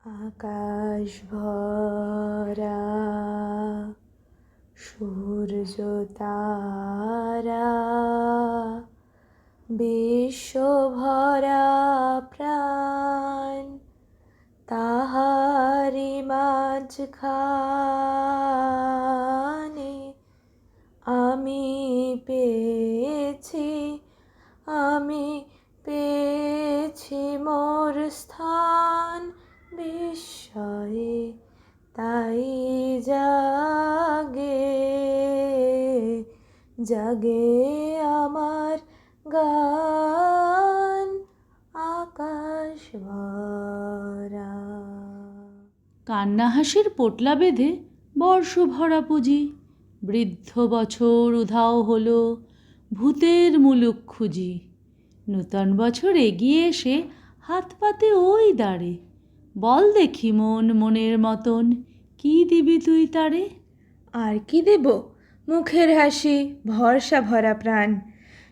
আকাশ ভরা সূর্য তারা, বিশ্ব ভরা প্রাণ, তাহারি মাঝখানে আমি পেয়েছি মোর স্থান। বিস্ময়ে তাই জাগে আমার গান, আকাশ ভরা। কান্না হাসির পোটলা বেঁধে বর্ষ ভরা পুঁজি, বৃদ্ধ বছর উধাও হলো, ভূতের মুলুক খুঁজি। নূতন বছর এগিয়ে এসে হাত পাতে ওই দাঁড়ে, বল দেখি মন মনের মতন, কি দিবি তুই তারে? আর কি দেব? মুখের হাসি, ভরসা ভরা প্রাণ,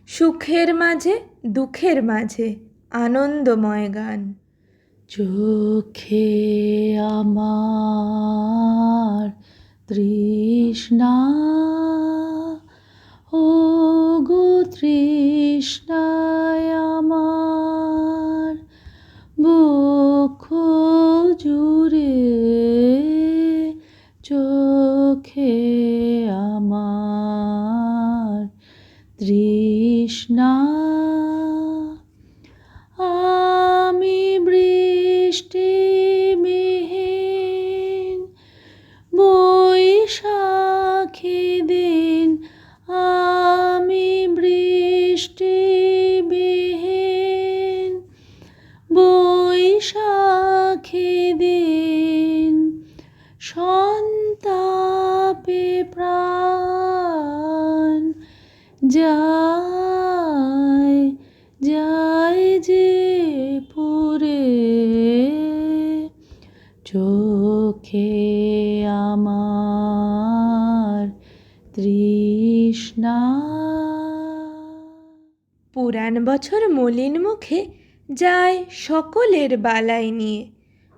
সুখের মাঝে দুঃখের মাঝে আনন্দময় গান। চোখে আমার তৃষ্ণা, ও গো তৃষ্ণায় আমার বক্ষ জুড়ে, চোখে আমার তৃষ্ণা। আমি বৃষ্টিবিহীন বৈশাখী দিন, আমি বৃষ্টিবিহীন বৈশাখী দিন, সন্তাপে প্রাণ যায় যে পুরে, চোখে আমার তৃষ্ণা। পুরাণ বছর মলিন মুখে যায় সকলের বালাই নিয়ে,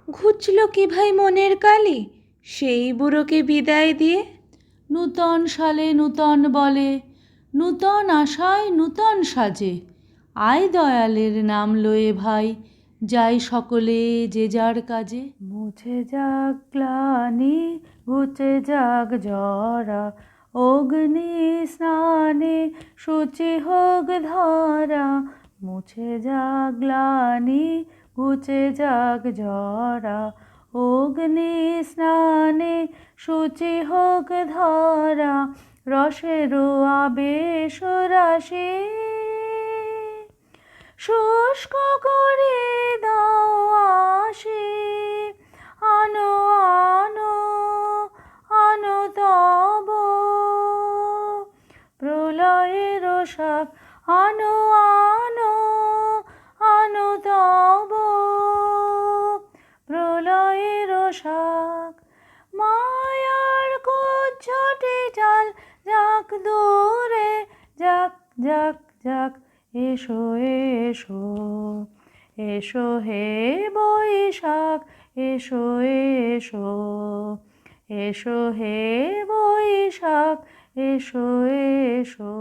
ঘুচল কি ভাই মনের কালি সেই বুড়োকে বিদায় দিয়ে? নূতন সালে নূতন বলে, নূতন আশায় নূতন সাজে, আয় দয়ালের নাম লয়ে ভাই, যাই সকলে যে যার কাজে। মুছে যাক গ্লানি, ঘুচে যাক জরা, অগ্নি স্নানে শুচি হোক ধরা। মুছে যাক গ্লানি, ঘুচে যাক জরা, অগ্নি স্নানে শুচি হোক ধরা। রসের আবেশ রাশি শুষ্ক করে দাও আসি, আনো আনো আনো তব প্রলয়ের শাক, আনো আনো আনো তব প্রলয়ের শাক। মায়ার কুজ্ঝটি জাল যাক দূরে, যাক যাক যাক, এসো এসো এসো হে বৈশাখ, এসো এসো এসো হে বৈশাখ, এসো এসো।